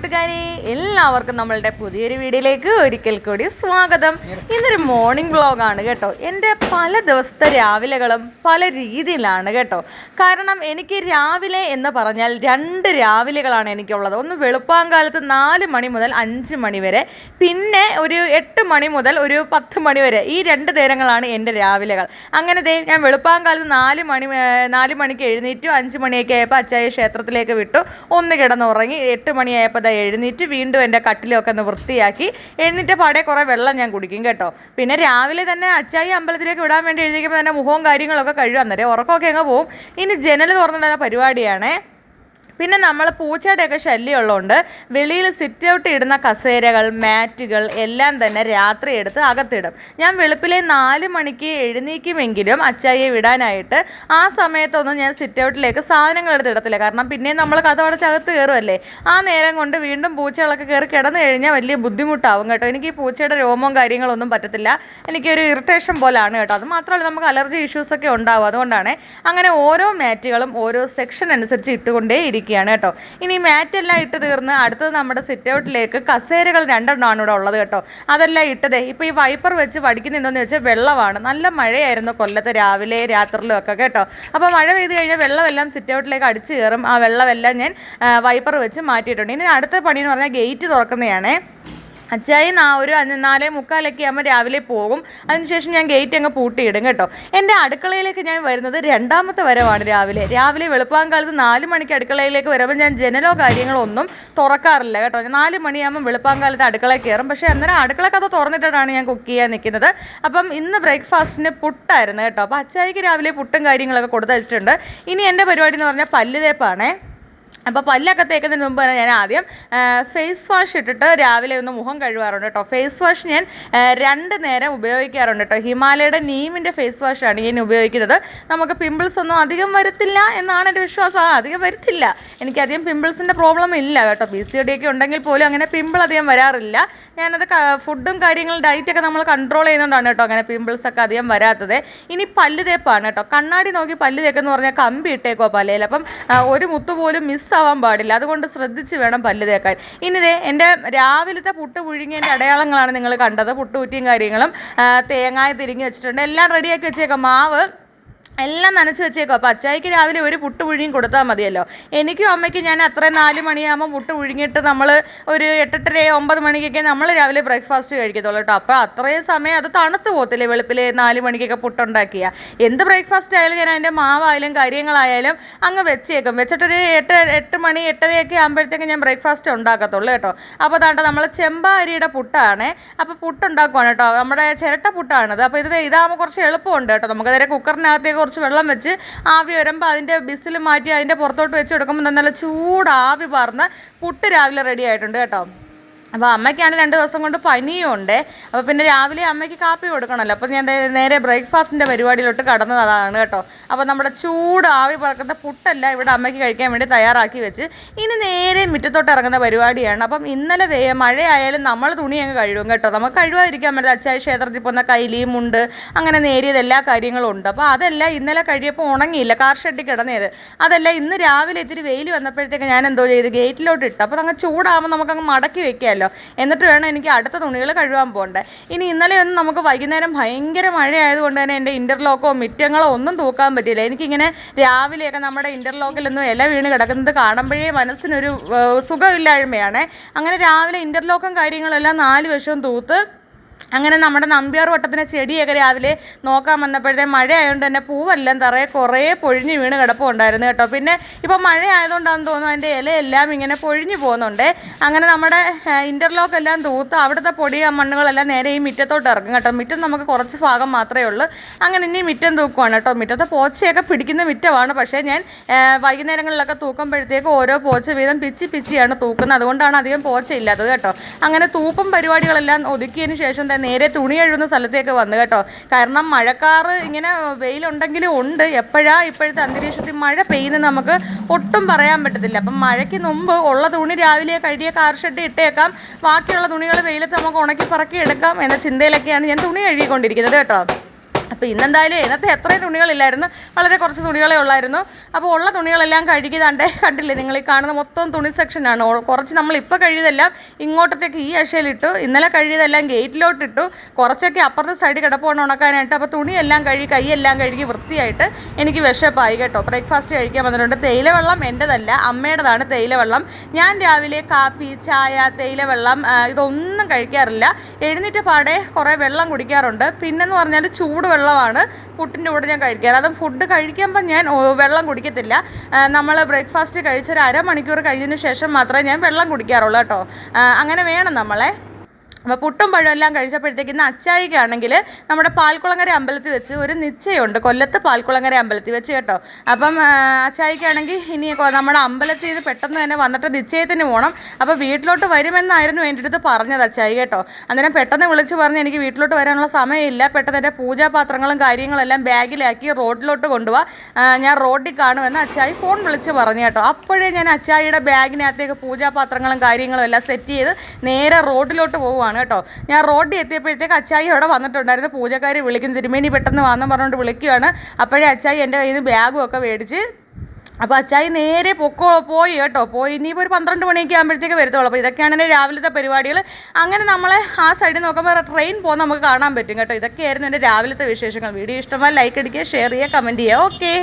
കൂട്ടുകാരെ, എല്ലാവർക്കും നമ്മളുടെ പുതിയൊരു വീഡിയോയിലേക്ക് ഒരിക്കൽ കൂടി സ്വാഗതം. ഇന്നൊരു മോർണിംഗ് വ്ളോഗാണ് കേട്ടോ. എൻ്റെ പല ദിവസത്തെ രാവിലെകളും പല രീതിയിലാണ് കേട്ടോ. കാരണം എനിക്ക് രാവിലെ എന്ന് പറഞ്ഞാൽ രണ്ട് രാവിലെകളാണ് എനിക്കുള്ളത്. ഒന്ന് വെളുപ്പാങ്കാലത്ത് 4 മണി മുതൽ 5 മണി വരെ, പിന്നെ ഒരു 8 മണി മുതൽ ഒരു 10 മണി വരെ. ഈ 2 നേരങ്ങളാണ് എൻ്റെ രാവിലെകൾ. അങ്ങനെ ഞാൻ വെളുപ്പാങ്കാലത്ത് 4 മണിക്ക് എഴുന്നേറ്റു. 5 മണിയൊക്കെ ആയപ്പോൾ അച്ചായ ക്ഷേത്രത്തിലേക്ക് വിട്ടു. ഒന്ന് കിടന്നുറങ്ങി. 8 മണിയായപ്പോൾ എഴുന്നേറ്റ് വീണ്ടും എൻ്റെ കട്ടിലൊക്കെ ഒന്ന് വൃത്തിയാക്കി എഴുന്നേറ്റ പാടെ കുറേ വെള്ളം ഞാൻ കുടിക്കും കേട്ടോ. പിന്നെ രാവിലെ തന്നെ അച്ചായി അമ്പലത്തിലേക്ക് വിടാൻ വേണ്ടി എഴുന്നേൽക്കുമ്പോൾ തന്നെ മുഖവും കാര്യങ്ങളൊക്കെ കഴുകാൻ തരാം. ഉറക്കമൊക്കെ അങ്ങ് പോവും. ഇനി ജനൽ തുറന്നിടുന്ന പരിപാടിയാണേ. പിന്നെ നമ്മൾ പൂച്ചയുടെയൊക്കെ ശല്യമുള്ളതുകൊണ്ട് വെളിയിൽ സിറ്റ് ഔട്ട് ഇടുന്ന കസേരകൾ, മാറ്റുകൾ എല്ലാം തന്നെ രാത്രി എടുത്ത് അകത്തിടും. ഞാൻ വെളുപ്പിലെ 4 മണിക്ക് എഴുന്നേക്കുമെങ്കിലും അച്ചായിയെ വിടാനായിട്ട് ആ സമയത്തൊന്നും ഞാൻ സിറ്റ് ഔട്ടിലേക്ക് സാധനങ്ങൾ എടുത്തിടത്തില്ല. കാരണം പിന്നെ നമ്മൾ കതവടച്ചകത്ത് കയറുമല്ലേ. ആ നേരം കൊണ്ട് വീണ്ടും പൂച്ചകളൊക്കെ കയറി കിടന്നു കഴിഞ്ഞാൽ വലിയ ബുദ്ധിമുട്ടാവും കേട്ടോ. എനിക്ക് ഈ പൂച്ചയുടെ രോമവും കാര്യങ്ങളൊന്നും പറ്റത്തില്ല. എനിക്കൊരു ഇറിറ്റേഷൻ പോലാണ് കേട്ടോ. അത് മാത്രമല്ല നമുക്ക് അലർജി ഇഷ്യൂസൊക്കെ ഉണ്ടാവും. അതുകൊണ്ടാണ് അങ്ങനെ ഓരോ മാറ്റുകളും ഓരോ സെക്ഷൻ അനുസരിച്ച് ഇട്ടുകൊണ്ടേ ഇരിക്കും കേട്ടോ. ഇനി മാറ്റെല്ലാം ഇട്ട് തീർന്ന് അടുത്തത് നമ്മുടെ സിറ്റ് ഔട്ടിലേക്ക് കസേരകൾ 2 എണ്ണമാണ് ഇവിടെ ഉള്ളത് കേട്ടോ. അതെല്ലാം ഇട്ടതേ. ഇപ്പോൾ ഈ വൈപ്പർ വെച്ച് വടിക്കുന്ന എന്താണെന്ന് വെച്ചാൽ വെള്ളമാണ്. നല്ല മഴയായിരുന്നു കൊല്ലത്ത് രാവിലെ രാത്രിയിലും ഒക്കെ കേട്ടോ. അപ്പോൾ മഴ പെയ്ത് കഴിഞ്ഞാൽ വെള്ളമെല്ലാം സിറ്റ് ഔട്ടിലേക്ക് അടിച്ചു കയറും. ആ വെള്ളമെല്ലാം ഞാൻ വൈപ്പർ വെച്ച് മാറ്റിയിട്ടുണ്ട്. ഇനി അടുത്ത പണി എന്ന് പറഞ്ഞാൽ ഗേറ്റ് തുറക്കുന്നതാണ്. അച്ചായി ഒരു 4:45 ആകുമ്പോൾ രാവിലെ പോകും. അതിനുശേഷം ഞാൻ ഗേറ്റ് അങ്ങ് പൂട്ടിയിടും കേട്ടോ. എൻ്റെ അടുക്കളയിലേക്ക് ഞാൻ വരുന്നത് 2ാമത്തെ വരവാണ് രാവിലെ വെളുപ്പാങ്കാലത്ത് 4 മണിക്ക് അടുക്കളയിലേക്ക് വരുമ്പോൾ ഞാൻ ജനലോ കാര്യങ്ങളോ ഒന്നും തുറക്കാറില്ല കേട്ടോ. 4 മണിയാകുമ്പോൾ വെളുപ്പാങ്കാലത്ത് അടുക്കളയിൽ കയറും. പക്ഷേ അന്നേരം അടുക്കളക്കത് തുറന്നിട്ടാണ് ഞാൻ കുക്ക് ചെയ്യാൻ നിൽക്കുന്നത്. അപ്പം ഇന്ന് ബ്രേക്ക്ഫാസ്റ്റിന് പുട്ടായിരുന്നു കേട്ടോ. അപ്പോൾ അച്ചായിക്ക് രാവിലെ പുട്ടും കാര്യങ്ങളൊക്കെ കൊടുത്ത് വെച്ചിട്ടുണ്ട്. ഇനി എൻ്റെ പരിപാടി എന്ന് പറഞ്ഞാൽ പല്ല് തേപ്പാണേ. അപ്പോൾ പല്ലൊക്കെ തേക്കുന്നതിന് മുമ്പ് തന്നെ ഞാൻ ആദ്യം ഫേസ് വാഷ് ഇട്ടിട്ട് രാവിലെ ഒന്ന് മുഖം കഴുകാറുണ്ട് കേട്ടോ. ഫേസ് വാഷ് ഞാൻ 2 നേരം ഉപയോഗിക്കാറുണ്ട് കേട്ടോ. ഹിമാലയയുടെ നീമിൻ്റെ ഫേസ് വാഷാണ് ഞാൻ ഉപയോഗിക്കുന്നത്. നമുക്ക് പിമ്പിൾസ് ഒന്നും അധികം വരത്തില്ല എന്നാണ് എൻ്റെ വിശ്വാസം. അധികം വരത്തില്ല. എനിക്കധികം പിമ്പിൾസിൻ്റെ പ്രോബ്ലം ഇല്ല കേട്ടോ. PCOD ഒക്കെ ഉണ്ടെങ്കിൽ പോലും അങ്ങനെ പിമ്പിൾ അധികം വരാറില്ല. ഞാനത് ഫുഡും കാര്യങ്ങളും ഡയറ്റൊക്കെ നമ്മൾ കൺട്രോൾ ചെയ്യുന്നതുകൊണ്ടാണ് കേട്ടോ അങ്ങനെ പിമ്പിൾസൊക്കെ അധികം വരാത്തത്. ഇനി പല്ല് തേപ്പാണ് കേട്ടോ. കണ്ണാടി നോക്കി പല്ല് തേക്കെന്ന് പറഞ്ഞാൽ കമ്പി ഇട്ടേക്കോ പല്ലയിൽ. അപ്പം ഒരു മുത്ത് പോലും മിസ്സാവാൻ പാടില്ല. അതുകൊണ്ട് ശ്രദ്ധിച്ച് വേണം പല്ല് തേക്കാൻ. ഇനി എൻ്റെ രാവിലത്തെ പുട്ട് പുഴുങ്ങിയതിൻ്റെ അടയാളങ്ങളാണ് നിങ്ങൾ കണ്ടത്. പുട്ടുകുറ്റിയും കാര്യങ്ങളും തേങ്ങായ തിരിഞ്ഞ് വെച്ചിട്ടുണ്ട്. എല്ലാം റെഡിയാക്കി വെച്ചേക്കാം. മാവ് എല്ലാം നനച്ച് വെച്ചേക്കും. അപ്പോൾ അച്ചായിക്ക് രാവിലെ ഒരു പുട്ട് പുഴുങ്ങി കൊടുത്താൽ മതിയല്ലോ. എനിക്കും അമ്മയ്ക്കും ഞാൻ അത്രയും 4 മണിയാകുമ്പോൾ പുട്ട് പുഴുങ്ങിയിട്ട് നമ്മൾ ഒരു 8:30 9 മണിക്കൊക്കെ നമ്മൾ രാവിലെ ബ്രേക്ക്ഫാസ്റ്റ് കഴിക്കത്തുള്ളൂ കേട്ടോ. അപ്പോൾ അത്രയും സമയം അത് തണുത്ത് പോകത്തില്ലേ വെളുപ്പിൽ 4 മണിക്കൊക്കെ പുട്ടുണ്ടാക്കിയാൽ. എന്ത് ബ്രേക്ക്ഫാസ്റ്റ് ആയാലും ഞാൻ അതിൻ്റെ മാവായാലും കാര്യങ്ങളായാലും അങ്ങ് വെച്ചേക്കും. വെച്ചിട്ടൊരു 8 മണി 8:30 ആകുമ്പോഴത്തേക്കും ഞാൻ ബ്രേക്ക്ഫാസ്റ്റ് ഉണ്ടാക്കത്തുള്ളൂ കേട്ടോ. അപ്പോൾ അതാണ്ട് നമ്മൾ ചെമ്പ അരിയുടെ പുട്ടാണ്. അപ്പോൾ പുട്ടുണ്ടാക്കുവാണ് കേട്ടോ. നമ്മുടെ ചിരട്ട പുട്ടാണത്. അപ്പോൾ ഇതാകുമ്പോൾ കുറച്ച് എളുപ്പമുണ്ട് കേട്ടോ. നമുക്കതിരെ കുക്കറിനകത്തേക്ക് കുറച്ച് വെള്ളം വെച്ച് ആവി വരുമ്പോൾ അതിൻ്റെ ബിസിൽ മാറ്റി അതിൻ്റെ പുറത്തോട്ട് വെച്ച് കൊടുക്കുമ്പോൾ നല്ല ചൂടാവി പറന്ന് പുട്ട് രാവിലെ റെഡി ആയിട്ടുണ്ട് കേട്ടോ. അപ്പോൾ അമ്മയ്ക്കാണ് 2 ദിവസം കൊണ്ട് പനിയും ഉണ്ട്. അപ്പോൾ പിന്നെ രാവിലെ അമ്മയ്ക്ക് കാപ്പി കൊടുക്കണമല്ലോ. അപ്പോൾ ഞാൻ നേരെ ബ്രേക്ക്ഫാസ്റ്റിൻ്റെ പരിപാടിയിലോട്ട് കടന്നതാണ് കേട്ടോ. അപ്പോൾ നമ്മുടെ ചൂട് ആവി പറക്കുന്ന പുട്ടല്ല ഇവിടെ അമ്മയ്ക്ക് കഴിക്കാൻ വേണ്ടി തയ്യാറാക്കി വെച്ച് ഇനി നേരെ മുറ്റത്തോട്ട് ഇറങ്ങുന്ന പരിപാടിയാണ്. അപ്പം ഇന്നലെ മഴയായാലും നമ്മൾ തുണി അങ്ങ് കഴുകും കേട്ടോ. നമുക്ക് കഴുകാതിരിക്കാൻ പറ്റില്ല. അച്ചായ ക്ഷേത്രത്തിൽ പോകുന്ന കൈലിയും ഉണ്ട്, അങ്ങനെ നേരിയത് എല്ലാ കാര്യങ്ങളും ഉണ്ട്. അപ്പോൾ അതെല്ലാം ഇന്നലെ കഴിയപ്പോൾ ഉണങ്ങിയില്ല. കാർ ഷെഡിൽ കിടന്നത് അതെല്ലാം ഇന്ന് രാവിലെ ഇത്തിരി വെയിൽ വന്നപ്പോഴത്തേക്ക് ഞാൻ എന്തോ ചെയ്ത് ഗേറ്റിലോട്ട് ഇട്ടു. അപ്പോൾ അങ്ങ് ചൂടാകുമ്പോൾ നമുക്കങ്ങ് മടക്കി വെക്കാം. എന്നിട്ട് വേണം എനിക്ക് അടുത്ത തുണികൾ കഴുകാൻ പോകണ്ടേ. ഇനി ഇന്നലെയൊന്നും നമുക്ക് വൈകുന്നേരം ഭയങ്കര മഴയായതുകൊണ്ട് തന്നെ എൻ്റെ ഇൻ്റർലോക്കോ മിറ്റങ്ങളോ ഒന്നും തൂക്കാൻ പറ്റിയില്ല. എനിക്കിങ്ങനെ രാവിലെയൊക്കെ നമ്മുടെ ഇൻ്റർലോക്കിലൊന്നും ഇല വീണ് കിടക്കുന്നത് കാണുമ്പോഴേ മനസ്സിനൊരു സുഖമില്ലായ്മയാണ്. അങ്ങനെ രാവിലെ ഇൻ്റർലോക്കും കാര്യങ്ങളെല്ലാം 4 വശവും തൂത്ത് അങ്ങനെ നമ്മുടെ നമ്പ്യാർ വട്ടത്തിൻ്റെ ചെടിയൊക്കെ രാവിലെ നോക്കാൻ വന്നപ്പോഴത്തെ മഴ ആയതുകൊണ്ട് തന്നെ പൂവെല്ലാം തറയെ കുറേ പൊഴിഞ്ഞ് വീണ് കിടപ്പുണ്ടായിരുന്നു കേട്ടോ. പിന്നെ ഇപ്പം മഴ ആയതുകൊണ്ടാണെന്ന് തോന്നുന്നു അതിൻ്റെ ഇലയെല്ലാം ഇങ്ങനെ പൊഴിഞ്ഞു പോകുന്നുണ്ട്. അങ്ങനെ നമ്മുടെ ഇൻ്റർലോക്ക് എല്ലാം തൂത്ത് അവിടുത്തെ പൊടി മണ്ണുകളെല്ലാം നേരെ ഈ മുറ്റത്തോട്ട് ഇറക്കും കേട്ടോ. മുറ്റം നമുക്ക് കുറച്ച് ഭാഗം മാത്രമേ ഉള്ളൂ. അങ്ങനെ ഇനി മുറ്റം തൂക്കുവാണ് കേട്ടോ. മുറ്റത്തെ പോച്ചയൊക്കെ പിടിക്കുന്ന മുറ്റമാണ്. പക്ഷേ ഞാൻ വൈകുന്നേരങ്ങളിലൊക്കെ തൂക്കുമ്പോഴത്തേക്ക് ഓരോ പോച്ച വീതം പിച്ചിയാണ് തൂക്കുന്നത്. അതുകൊണ്ടാണ് അധികം പോച്ച ഇല്ലാത്തത് കേട്ടോ. അങ്ങനെ തൂപ്പും പരിപാടികളെല്ലാം ഒതുക്കിയതിന് ശേഷം നേരെ തുണി കഴുകുന്ന സ്ഥലത്തേക്ക് വന്നു കേട്ടോ. കാരണം മഴക്കാറ് ഇങ്ങനെ വെയിലുണ്ടെങ്കിലും ഉണ്ട്. ഇപ്പോഴത്തെ അന്തരീക്ഷത്തിൽ മഴ പെയ്യുന്നത് നമുക്ക് ഒട്ടും പറയാൻ പറ്റത്തില്ല. അപ്പം മഴയ്ക്ക് മുമ്പ് ഉള്ള തുണി രാവിലെ കഴുകിയ കാർ ഷെഡ് ഇട്ടേക്കാം. ബാക്കിയുള്ള തുണികൾ വെയിലത്ത് നമുക്ക് ഉണക്കി പറക്കി എടുക്കാം എന്ന ചിന്തയിലൊക്കെയാണ് ഞാൻ തുണി കഴുകിക്കൊണ്ടിരിക്കുന്നത് കേട്ടോ. അപ്പോൾ ഇന്നെന്തായാലും ഇന്നത്തെ എത്രയും തുണികളില്ലായിരുന്നു, വളരെ കുറച്ച് തുണികളേ ഉള്ളായിരുന്നു. അപ്പോൾ ഉള്ള തുണികളെല്ലാം കഴുകി തണ്ടേ കണ്ടില്ലേ, നിങ്ങൾ ഈ കാണുന്ന മൊത്തം തുണി സെക്ഷനാണ്. കുറച്ച് നമ്മളിപ്പോൾ കഴുകിയതെല്ലാം ഇങ്ങോട്ടത്തേക്ക് ഈ അക്ഷയിലിട്ടു, ഇന്നലെ കഴുകിയതെല്ലാം ഗേറ്റിലോട്ടിട്ടു, കുറച്ചൊക്കെ അപ്പുറത്തെ സൈഡിൽ കിടപ്പുണ്ട് ഉണക്കാനായിട്ട്. അപ്പോൾ തുണിയെല്ലാം കഴുകി കൈയെല്ലാം കഴുകി വൃത്തിയായിട്ട് എനിക്ക് വിശപ്പായി കേട്ടോ. ബ്രേക്ക്ഫാസ്റ്റ് കഴിക്കാൻ വന്നിട്ടുണ്ട്. തേയിലവെള്ളം എൻ്റെതല്ല, അമ്മയുടേതാണ് തേയിലവെള്ളം. ഞാൻ രാവിലെ കാപ്പി, ചായ, തേയിലവെള്ളം ഇതൊന്നും കഴിക്കാറില്ല. എഴുന്നേറ്റ് പാടെ കുറേ വെള്ളം കുടിക്കാറുണ്ട്. പിന്നെന്ന് പറഞ്ഞാൽ ചൂട് വെള്ളമാണ് പുട്ടിൻ്റെ കൂടെ ഞാൻ കഴിക്കാറ്. അതും ഫുഡ് കഴിക്കുമ്പോൾ ഞാൻ വെള്ളം കുടിക്കത്തില്ല. നമ്മൾ ബ്രേക്ക്ഫാസ്റ്റ് കഴിച്ചൊരു അരമണിക്കൂർ കഴിഞ്ഞതിന് ശേഷം മാത്രമേ ഞാൻ വെള്ളം കുടിക്കാറുള്ളൂ കേട്ടോ. അങ്ങനെ വേണം നമ്മളെ. അപ്പോൾ പുട്ടും പഴം എല്ലാം കഴിച്ചപ്പോഴത്തേക്ക് ഇന്ന് അച്ചായിക്കാണെങ്കിൽ നമ്മുടെ പാൽക്കുളങ്ങര അമ്പലത്തിൽ വെച്ച് ഒരു നിശ്ചയമുണ്ട്, കൊല്ലത്ത് പാൽക്കുളങ്ങര അമ്പലത്തിൽ വെച്ച് കേട്ടോ. അപ്പം അച്ചായിക്കാണെങ്കിൽ ഇനി നമ്മുടെ അമ്പലത്തിൽ ഇത് പെട്ടെന്ന് തന്നെ വന്നിട്ട് നിശ്ചയത്തിന് പോകണം. അപ്പോൾ വീട്ടിലോട്ട് വരുമെന്നായിരുന്നു എൻ്റെ അടുത്ത് പറഞ്ഞത് അച്ചായി കേട്ടോ. അന്നേരം പെട്ടെന്ന് വിളിച്ച് പറഞ്ഞ് എനിക്ക് വീട്ടിലോട്ട് വരാനുള്ള സമയമില്ല, പെട്ടെന്ന് എൻ്റെ പൂജാപാത്രങ്ങളും കാര്യങ്ങളെല്ലാം ബാഗിലാക്കി റോഡിലോട്ട് കൊണ്ടുപോവാ, ഞാൻ റോഡിൽ കാണുമെന്ന് അച്ചായി ഫോൺ വിളിച്ച് പറഞ്ഞു കേട്ടോ. അപ്പോഴേ ഞാൻ അച്ചായിയുടെ ബാഗിനകത്തേക്ക് പൂജാപാത്രങ്ങളും കാര്യങ്ങളും എല്ലാം സെറ്റ് ചെയ്ത് നേരെ റോഡിലോട്ട് പോവുകയാണ് കേട്ടോ. ഞാൻ റോഡിൽ എത്തിയപ്പോഴത്തേക്ക് അച്ചായി അവിടെ വന്നിട്ടുണ്ടായിരുന്നു. പൂജക്കാരി വിളിക്കുന്നു, തിരുമേനി പെട്ടെന്ന് വന്നു പറഞ്ഞുകൊണ്ട് വിളിക്കുകയാണ്. അപ്പോഴേ അച്ചായി എൻ്റെ കയ്യിൽ നിന്ന് ബാഗും ഒക്കെ മേടിച്ച്, അപ്പോൾ അച്ചായി നേരെ പോയി കേട്ടോ. പോയി ഇനിയിപ്പോൾ ഒരു 12 മണിയൊക്കെ ആകുമ്പോഴത്തേക്ക് വരത്തുള്ളൂ. അപ്പോൾ ഇതൊക്കെയാണ് എൻ്റെ രാവിലത്തെ പരിപാടികൾ. അങ്ങനെ നമ്മളെ ആ സൈഡിൽ നോക്കുമ്പോൾ ട്രെയിൻ പോകുന്ന നമുക്ക് കാണാൻ പറ്റും കേട്ടോ. ഇതൊക്കെയായിരുന്നു എൻ്റെ രാവിലത്തെ വിശേഷങ്ങൾ. വീഡിയോ ഇഷ്ടമായി ലൈക്ക് അടിക്കുക, ഷെയർ ചെയ്യുക, കമൻറ്റ് ചെയ്യുക. ഓക്കെ.